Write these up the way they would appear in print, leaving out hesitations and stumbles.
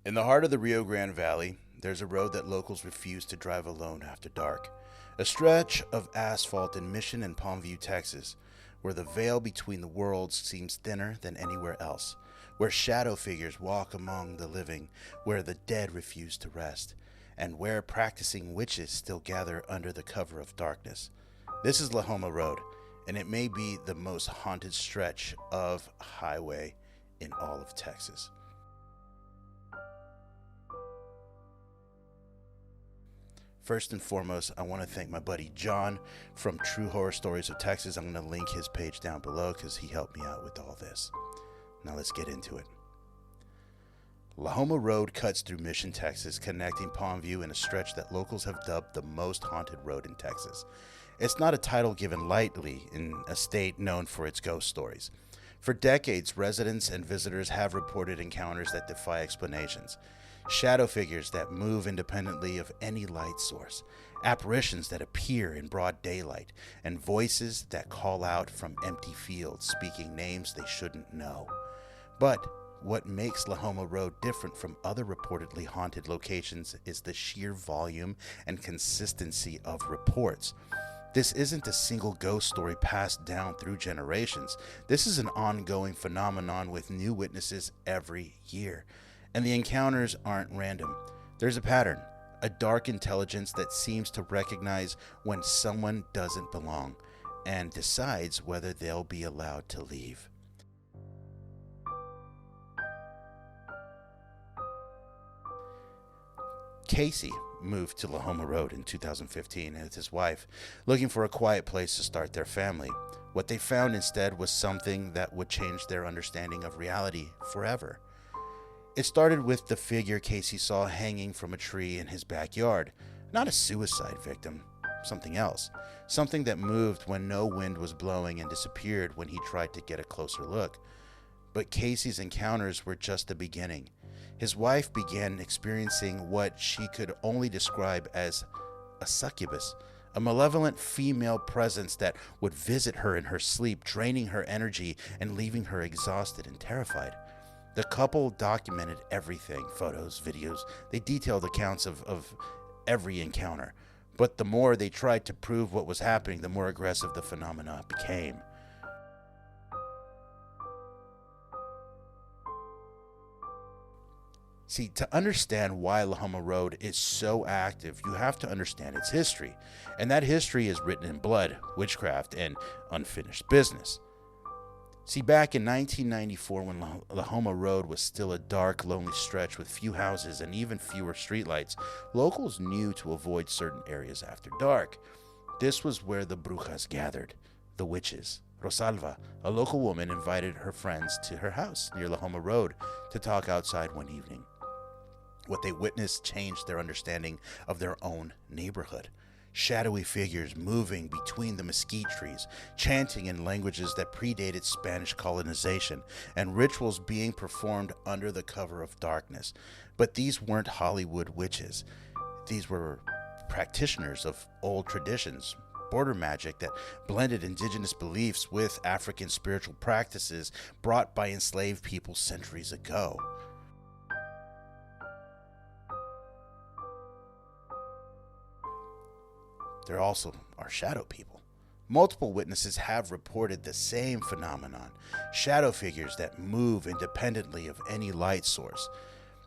In the heart of the Rio Grande Valley, there's a road that locals refuse to drive alone after dark. A stretch of asphalt in Mission and Palmview, Texas, where the veil between the worlds seems thinner than anywhere else, where shadow figures walk among the living, where the dead refuse to rest, and where practicing witches still gather under the cover of darkness. This is Homa Road, and it may be the most haunted stretch of highway in all of Texas. First and foremost, I want to thank my buddy John from True Horror Stories of Texas. I'm going to link his page down below because he helped me out with all this. Now let's get into it. Homa Road cuts through Mission, Texas, connecting Palmview in a stretch that locals have dubbed the most haunted road in Texas. It's not a title given lightly in a state known for its ghost stories. For decades, residents and visitors have reported encounters that defy explanations. Shadow figures that move independently of any light source, apparitions that appear in broad daylight, and voices that call out from empty fields, speaking names they shouldn't know. But what makes Homa Road different from other reportedly haunted locations is the sheer volume and consistency of reports. This isn't a single ghost story passed down through generations. This is an ongoing phenomenon with new witnesses every year. And the encounters aren't random. There's a pattern, a dark intelligence that seems to recognize when someone doesn't belong and decides whether they'll be allowed to leave. Casey moved to Homa Road in 2015 with his wife, looking for a quiet place to start their family. What they found instead was something that would change their understanding of reality forever. It started with the figure Casey saw hanging from a tree in his backyard. Not a suicide victim, something else. Something that moved when no wind was blowing and disappeared when he tried to get a closer look. But Casey's encounters were just the beginning. His wife began experiencing what she could only describe as a succubus, a malevolent female presence that would visit her in her sleep, draining her energy and leaving her exhausted and terrified. The couple documented everything, photos, videos. They detailed accounts of every encounter. But the more they tried to prove what was happening, the more aggressive the phenomena became. See, to understand why Homa Road is so active, you have to understand its history. And that history is written in blood, witchcraft, and unfinished business. See, back in 1994, when Homa Road was still a dark, lonely stretch with few houses and even fewer streetlights, locals knew to avoid certain areas after dark. This was where the brujas gathered, the witches. Rosalva, a local woman, invited her friends to her house near Homa Road to talk outside one evening. What they witnessed changed their understanding of their own neighborhood. Shadowy figures moving between the mesquite trees, chanting in languages that predated Spanish colonization, and rituals being performed under the cover of darkness. But these weren't Hollywood witches. These were practitioners of old traditions, border magic that blended indigenous beliefs with African spiritual practices brought by enslaved people centuries ago. There also are shadow people. Multiple witnesses have reported the same phenomenon, shadow figures that move independently of any light source.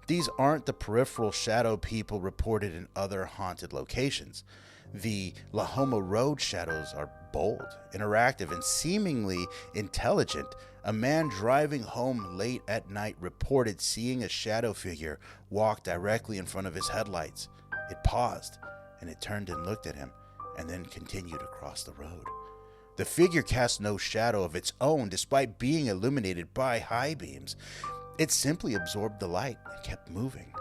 These aren't the peripheral shadow people reported in other haunted locations. The Homa Road shadows are bold, interactive, and seemingly intelligent. A man driving home late at night reported seeing a shadow figure walk directly in front of his headlights. It paused, and it turned and looked at him, and then continued across the road. The figure cast no shadow of its own despite being illuminated by high beams. It simply absorbed the light and kept moving.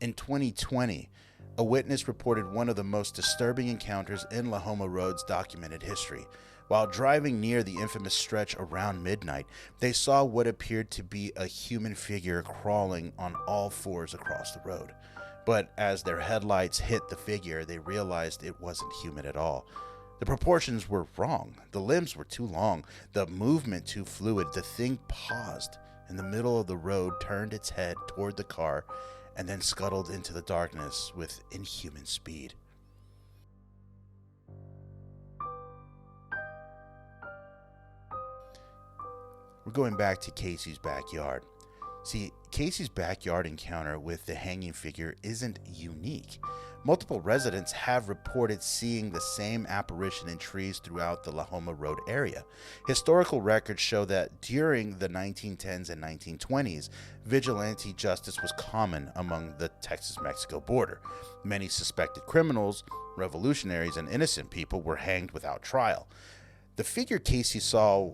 In 2020, a witness reported one of the most disturbing encounters in Homa Road's documented history. While driving near the infamous stretch around midnight, they saw what appeared to be a human figure crawling on all fours across the road. But as their headlights hit the figure, they realized it wasn't human at all. The proportions were wrong. The limbs were too long, the movement too fluid. The thing paused in the middle of the road, turned its head toward the car, and then scuttled into the darkness with inhuman speed. We're going back to Casey's backyard. See, Casey's backyard encounter with the hanging figure isn't unique. Multiple residents have reported seeing the same apparition in trees throughout the Homa Road area. Historical records show that during the 1910s and 1920s, vigilante justice was common among the Texas-Mexico border. Many suspected criminals, revolutionaries, and innocent people were hanged without trial. The figure Casey saw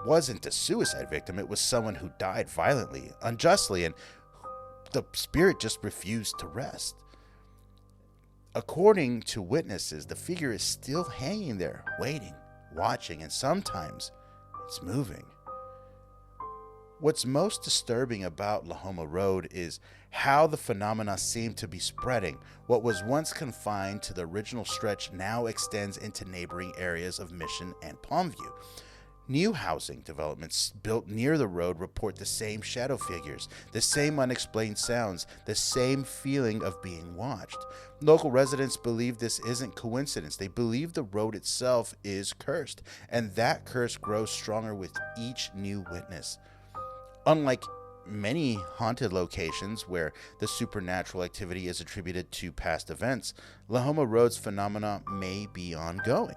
wasn't a suicide victim. It was someone who died violently, unjustly, and the spirit just refused to rest. According to witnesses, the figure is still hanging there, waiting, watching, and sometimes it's moving. What's most disturbing about Homa Road is how the phenomena seem to be spreading. What was once confined to the original stretch now extends into neighboring areas of Mission and Palmview. New housing developments built near the road report the same shadow figures, the same unexplained sounds, the same feeling of being watched. Local residents believe this isn't coincidence. They believe the road itself is cursed, and that curse grows stronger with each new witness. Unlike many haunted locations where the supernatural activity is attributed to past events, Homa Road's phenomena may be ongoing.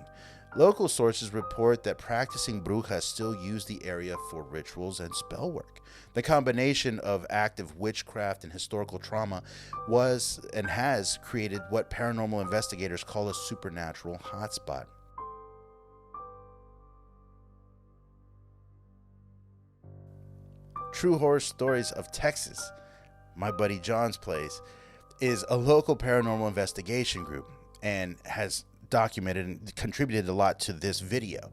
Local sources report that practicing brujas still use the area for rituals and spell work. The combination of active witchcraft and historical trauma was and has created what paranormal investigators call a supernatural hotspot. True Horror Stories of Texas, my buddy John's place, is a local paranormal investigation group and has documented and contributed a lot to this video,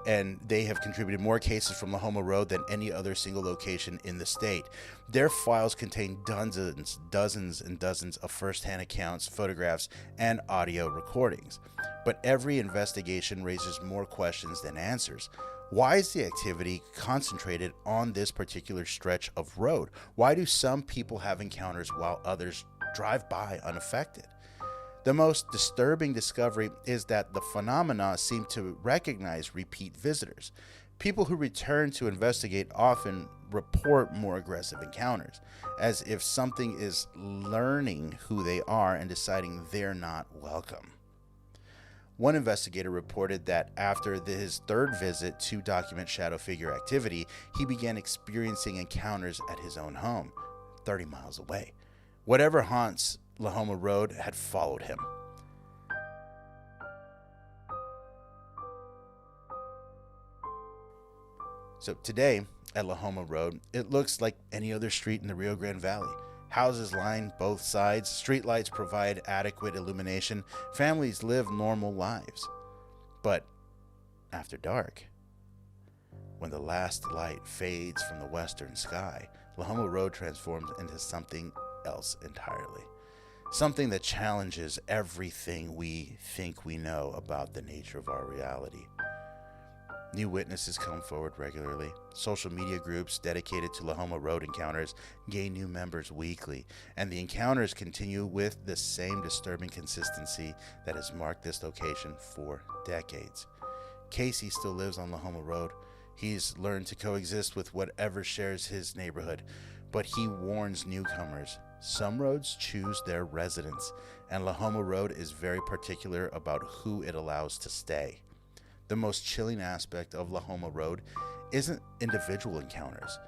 and they have contributed more cases from Homa Road than any other single location in the state. Their files contain dozens and dozens of first-hand accounts, photographs, and audio recordings, but every investigation raises more questions than answers. Why is the activity concentrated on this particular stretch of road? Why do some people have encounters while others drive by unaffected? The most disturbing discovery is that the phenomena seem to recognize repeat visitors. People who return to investigate often report more aggressive encounters, as if something is learning who they are and deciding they're not welcome. One investigator reported that after his third visit to document shadow figure activity, he began experiencing encounters at his own home, 30 miles away. Whatever haunts Homa Road had followed him. So today at Homa Road, it looks like any other street in the Rio Grande Valley. Houses line both sides, streetlights provide adequate illumination, families live normal lives. But after dark, when the last light fades from the western sky, Homa Road transforms into something else entirely. Something that challenges everything we think we know about the nature of our reality. New witnesses come forward regularly. Social media groups dedicated to Homa Road encounters gain new members weekly, and the encounters continue with the same disturbing consistency that has marked this location for decades. Casey still lives on Homa Road. He's learned to coexist with whatever shares his neighborhood, but he warns newcomers. Some roads choose their residents, and Homa Road is very particular about who it allows to stay. The most chilling aspect of Homa Road isn't individual encounters.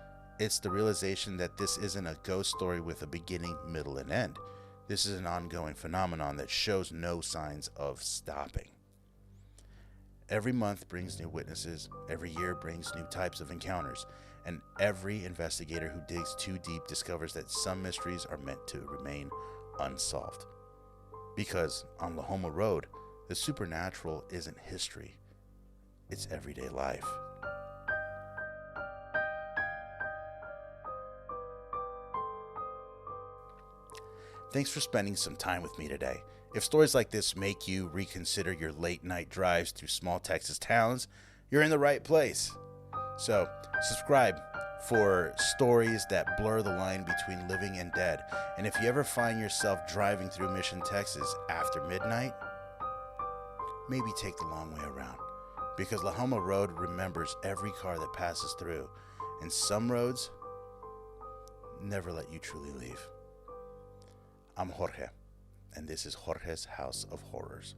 It's the realization that this isn't a ghost story with a beginning, middle, and end. This is an ongoing phenomenon that shows no signs of stopping. Every month brings new witnesses, every year brings new types of encounters, and every investigator who digs too deep discovers that some mysteries are meant to remain unsolved. Because on Homa Road, the supernatural isn't history, it's everyday life. Thanks for spending some time with me today. If stories like this make you reconsider your late night drives through small Texas towns, you're in the right place. So, subscribe for stories that blur the line between living and dead. And if you ever find yourself driving through Mission, Texas after midnight, maybe take the long way around, because La Homa Road remembers every car that passes through, and some roads never let you truly leave. I'm Jorge, and this is Jorge's House of Horrors.